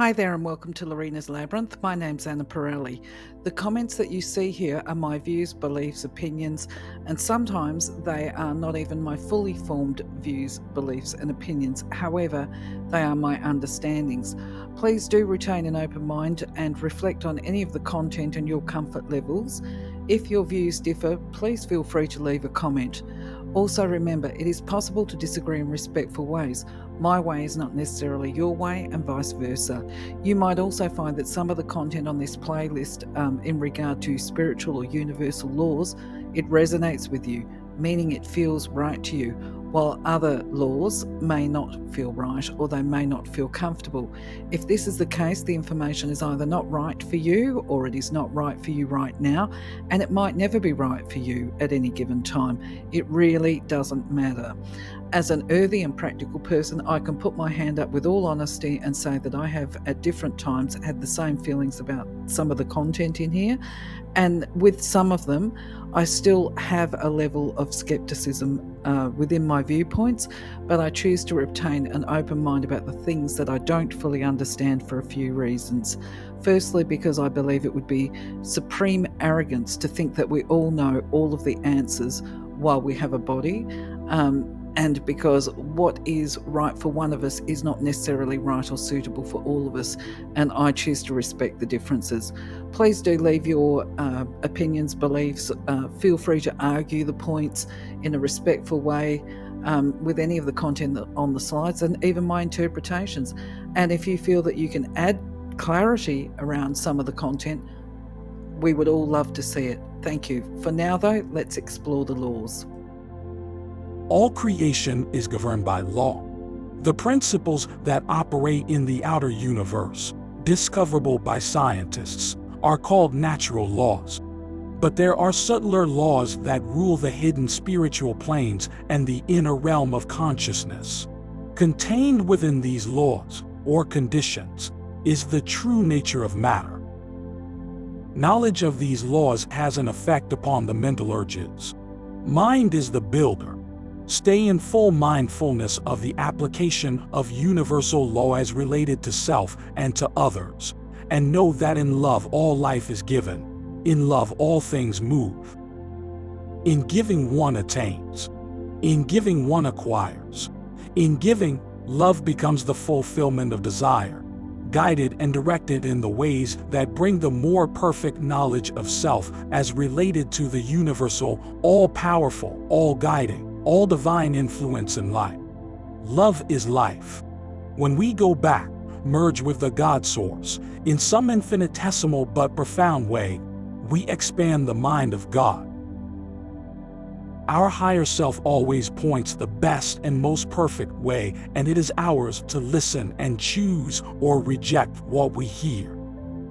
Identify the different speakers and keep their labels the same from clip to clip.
Speaker 1: Hi there and welcome to Lorena's Labyrinth. My name's Anna Pirelli. The comments that you see here are my views, beliefs, opinions, and sometimes they are not even my fully formed views, beliefs, and opinions. However, they are my understandings. Please do retain an open mind and reflect on any of the content and your comfort levels. If your views differ, please feel free to leave a comment. Also remember, it is possible to disagree in respectful ways. My way is not necessarily your way and vice versa. You might also find that some of the content on this playlist in regard to spiritual or universal laws, it resonates with you, meaning it feels right to you, while other laws may not feel right or they may not feel comfortable. If this is the case, the information is either not right for you or it is not right for you right now, and it might never be right for you at any given time. It really doesn't matter. As an earthy and practical person, I can put my hand up with all honesty and say that I have at different times had the same feelings about some of the content in here. And with some of them, I still have a level of skepticism within my viewpoints, but I choose to retain an open mind about the things that I don't fully understand for a few reasons. Firstly, because I believe it would be supreme arrogance to think that we all know all of the answers while we have a body. And because what is right for one of us is not necessarily right or suitable for all of us, and I choose to respect the differences. Please do leave your opinions, beliefs. Feel free to argue the points in a respectful way with any of the content on the slides and even my interpretations. And if you feel that you can add clarity around some of the content, we would all love to see it. Thank you. For now, though, let's explore the laws.
Speaker 2: All creation is governed by law. The principles that operate in the outer universe, discoverable by scientists, are called natural laws. But there are subtler laws that rule the hidden spiritual planes and the inner realm of consciousness. Contained within these laws, or conditions, is the true nature of matter. Knowledge of these laws has an effect upon the mental urges. Mind is the builder. Stay in full mindfulness of the application of universal law as related to self and to others, and know that in love all life is given, in love all things move. In giving one attains, in giving one acquires. In giving, love becomes the fulfillment of desire, guided and directed in the ways that bring the more perfect knowledge of self as related to the universal, all-powerful, all-guiding, all divine influence in life. Love is life. When we go back, merge with the God source, in some infinitesimal but profound way, we expand the mind of God. Our higher self always points the best and most perfect way, and it is ours to listen and choose or reject what we hear.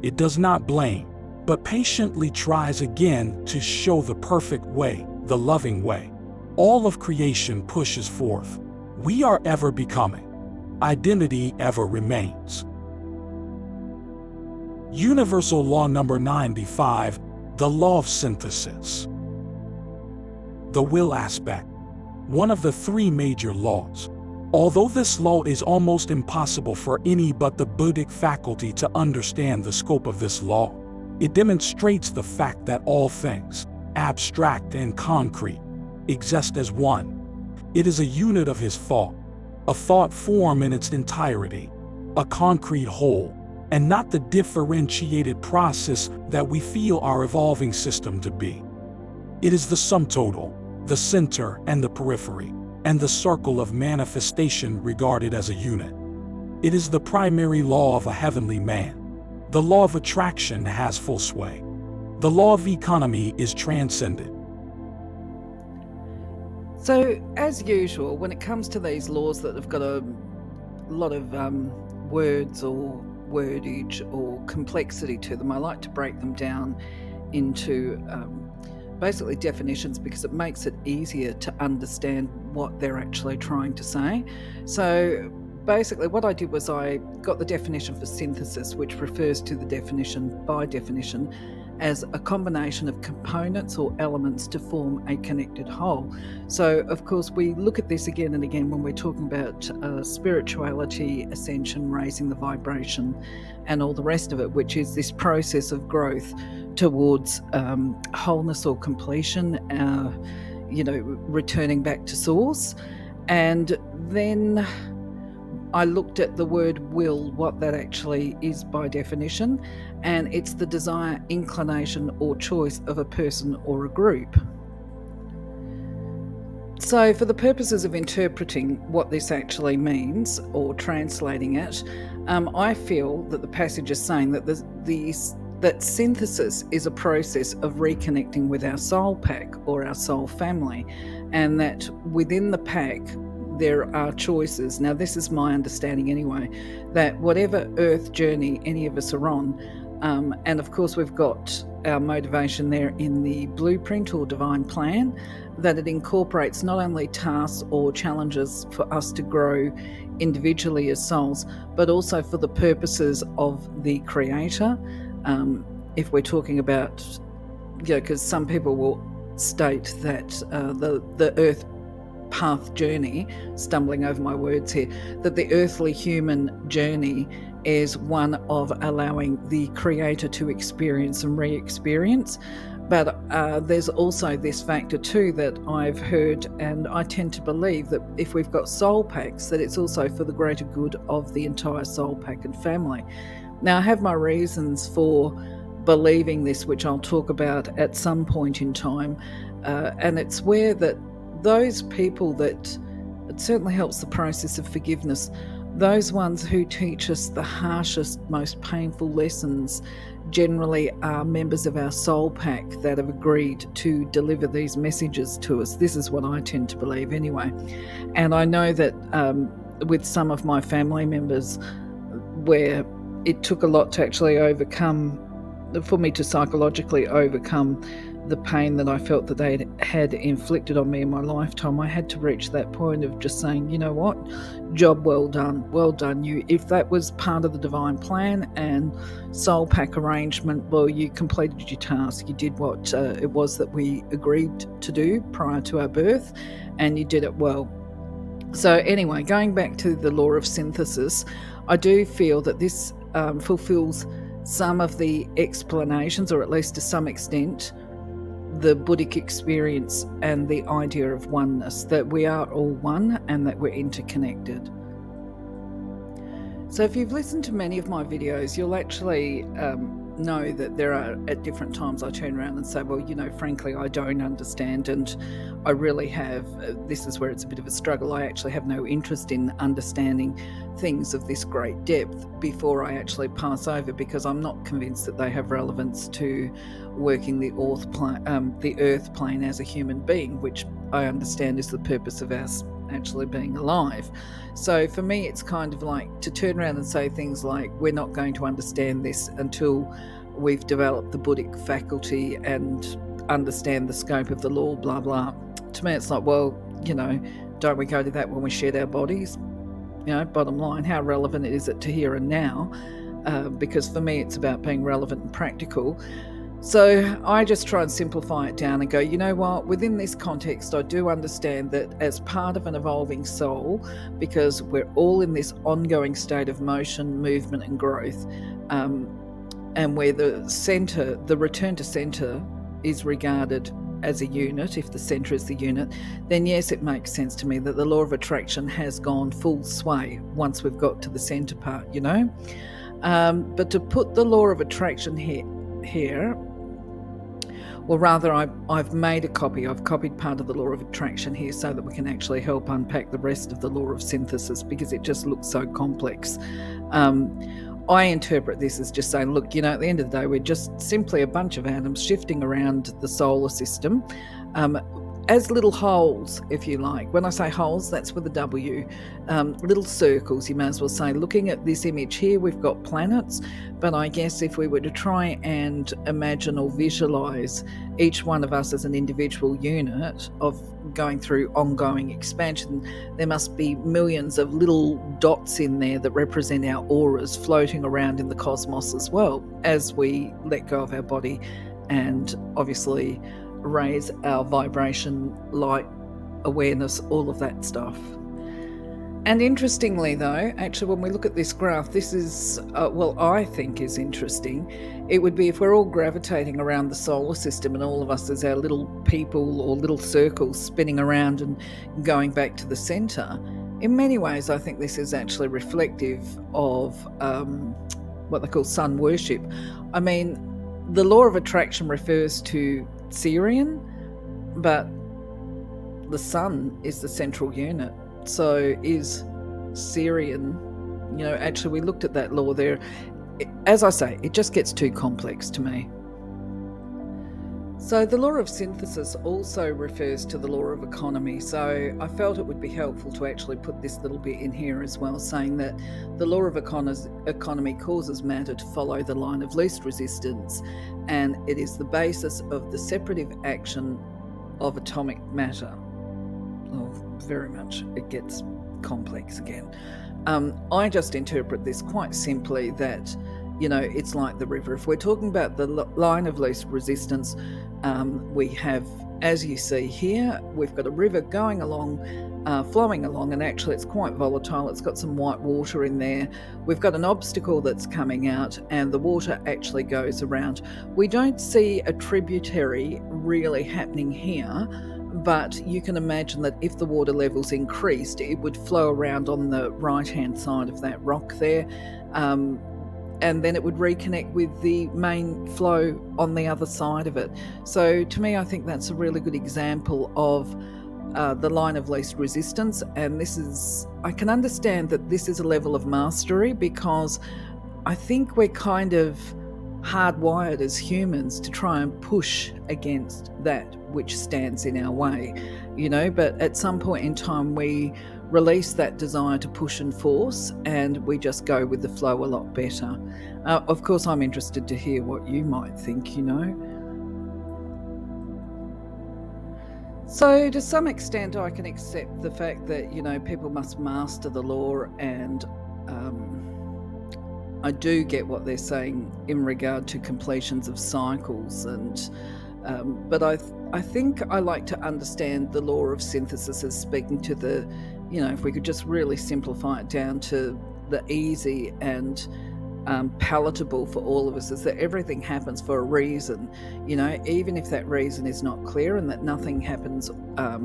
Speaker 2: It does not blame, but patiently tries again to show the perfect way, the loving way. All of creation pushes forth. We are ever becoming. Identity ever remains. Universal Law number 95, the law of synthesis. The will aspect, one of the three major laws. Although this law is almost impossible for any but the Buddhic faculty to understand the scope of this law, it demonstrates the fact that all things, abstract and concrete, exist as one. It is a unit of his thought, a thought form in its entirety, a concrete whole, and not the differentiated process that we feel our evolving system to be. It is the sum total, the center and the periphery, and the circle of manifestation regarded as a unit. It is the primary law of a heavenly man. The law of attraction has full sway. The law of economy is transcendent.
Speaker 1: So, as usual, when it comes to these laws that have got a lot of words or wordage or complexity to them, I like to break them down into basically definitions because it makes it easier to understand what they're actually trying to say. So basically what I did was I got the definition for synthesis, which refers to the definition by definition, as a combination of components or elements to form a connected whole. So, of course, we look at this again and again when we're talking about spirituality, ascension, raising the vibration, and all the rest of it, which is this process of growth towards wholeness or completion, returning back to source. And then I looked at the word will, what that actually is by definition, and it's the desire, inclination, or choice of a person or a group. So, for the purposes of interpreting what this actually means or translating it, I feel that the passage is saying that that synthesis is a process of reconnecting with our soul pack or our soul family, and that within the pack there are choices. Now, this is my understanding anyway, that whatever earth journey any of us are on, and of course we've got our motivation there in the blueprint or divine plan, that it incorporates not only tasks or challenges for us to grow individually as souls, but also for the purposes of the Creator. If we're talking about, because some people will state that the earth path journey, stumbling over my words here, that the earthly human journey is one of allowing the Creator to experience and re-experience. But there's also this factor too that I've heard, and I tend to believe that if we've got soul packs, that it's also for the greater good of the entire soul pack and family. Now, I have my reasons for believing this, which I'll talk about at some point in time, and it's where that those people that it certainly helps the process of forgiveness, those ones who teach us the harshest, most painful lessons generally are members of our soul pack that have agreed to deliver these messages to us. This is what I tend to believe anyway. And I know that with some of my family members, where it took a lot to actually for me to psychologically overcome the pain that I felt that they had inflicted on me in my lifetime, I had to reach that point of just saying, you know what, job well done, you. If that was part of the divine plan and soul pack arrangement, well, you completed your task. You did what it was that we agreed to do prior to our birth, and you did it well. So anyway, going back to the law of synthesis, I do feel that this fulfills some of the explanations, or at least to some extent, the Buddhic experience and the idea of oneness, that we are all one and that we're interconnected. So if you've listened to many of my videos, you'll actually know that there are, at different times I turn around and say, well, frankly, I don't understand, and I really have, this is where it's a bit of a struggle, I actually have no interest in understanding things of this great depth before I actually pass over, because I'm not convinced that they have relevance to working the earth plane as a human being, which I understand is the purpose of us actually being alive. So for me, it's kind of like to turn around and say things like, we're not going to understand this until we've developed the Buddhic faculty and understand the scope of the law, blah blah. To me, it's like, well, don't we go to that when we shed our bodies? Bottom line, how relevant is it to here and now? Because for me, it's about being relevant and practical. So I just try and simplify it down and go, you know what, within this context, I do understand that as part of an evolving soul, because we're all in this ongoing state of motion, movement and growth, and where the return to center is regarded as a unit, if the center is the unit, then yes, it makes sense to me that the law of attraction has gone full sway once we've got to the center part, But to put the law of attraction here, well, rather, I've made a copy. I've copied part of the law of attraction here so that we can actually help unpack the rest of the law of synthesis, because it just looks so complex. I interpret this as just saying, look, at the end of the day, we're just simply a bunch of atoms shifting around the solar system as little holes, if you like. When I say holes, that's with a W. Little circles, you may as well say. Looking at this image here, we've got planets, but I guess if we were to try and imagine or visualize each one of us as an individual unit of going through ongoing expansion, there must be millions of little dots in there that represent our auras floating around in the cosmos as well, as we let go of our body and obviously raise our vibration, light, awareness, all of that stuff. And interestingly though, actually when we look at this graph, this is, I think is interesting. It would be if we're all gravitating around the solar system and all of us as our little people or little circles spinning around and going back to the centre. In many ways, I think this is actually reflective of what they call sun worship. I mean, the law of attraction refers to Sirian, but the sun is the central unit. So is Sirian, actually we looked at that law there. As I say, it just gets too complex to me. So the law of synthesis also refers to the law of economy. So I felt it would be helpful to actually put this little bit in here as well, saying that the law of economy causes matter to follow the line of least resistance, and it is the basis of the separative action of atomic matter. Oh, very much. It gets complex again. I just interpret this quite simply that, it's like the river. If we're talking about the line of least resistance, we have, as you see here, we've got a river going along, flowing along, and actually it's quite volatile. It's got some white water in there. We've got an obstacle that's coming out, and the water actually goes around. We don't see a tributary really happening here, but you can imagine that if the water levels increased, it would flow around on the right-hand side of that rock there, and then it would reconnect with the main flow on the other side of it. So to me, I think that's a really good example of the line of least resistance, and I can understand that this is a level of mastery, because I think we're kind of hardwired as humans to try and push against that which stands in our way, but at some point in time we release that desire to push and force, and we just go with the flow a lot better. Of course, I'm interested to hear what you might think, So to some extent I can accept the fact that, people must master the law, and I do get what they're saying in regard to completions of cycles, and but I think I like to understand the law of synthesis as speaking to the, if we could just really simplify it down to the easy and palatable for all of us, is that everything happens for a reason, even if that reason is not clear, and that nothing happens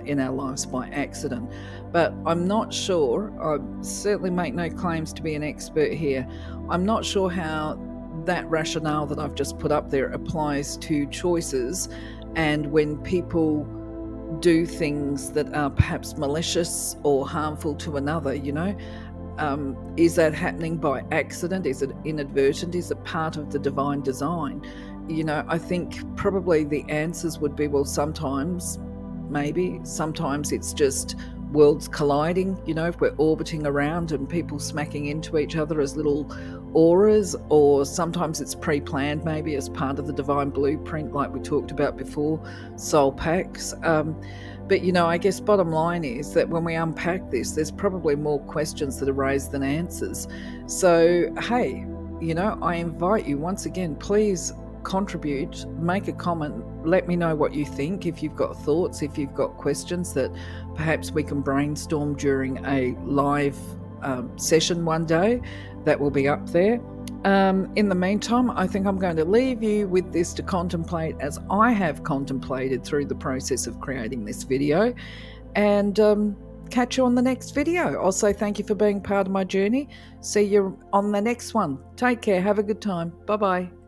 Speaker 1: in our lives by accident. But I'm not sure, I certainly make no claims to be an expert here, I'm not sure how that rationale that I've just put up there applies to choices, and when people do things that are perhaps malicious or harmful to another, is that happening by accident? Is it inadvertent? Is it part of the divine design? I think probably the answers would be, well, sometimes, maybe, sometimes it's just worlds colliding, if we're orbiting around and people smacking into each other as little auras, or sometimes it's pre-planned, maybe as part of the divine blueprint, like we talked about before, soul packs. But I guess bottom line is that when we unpack this, there's probably more questions that are raised than answers. So hey, I invite you once again, please contribute, make a comment, let me know what you think. If you've got thoughts, if you've got questions that perhaps we can brainstorm during a live session one day, that will be up there. In the meantime, I think I'm going to leave you with this to contemplate, as I have contemplated through the process of creating this video, and catch you on the next video. Also, thank you for being part of my journey. See you on the next one. Take care. Have a good time. Bye-bye.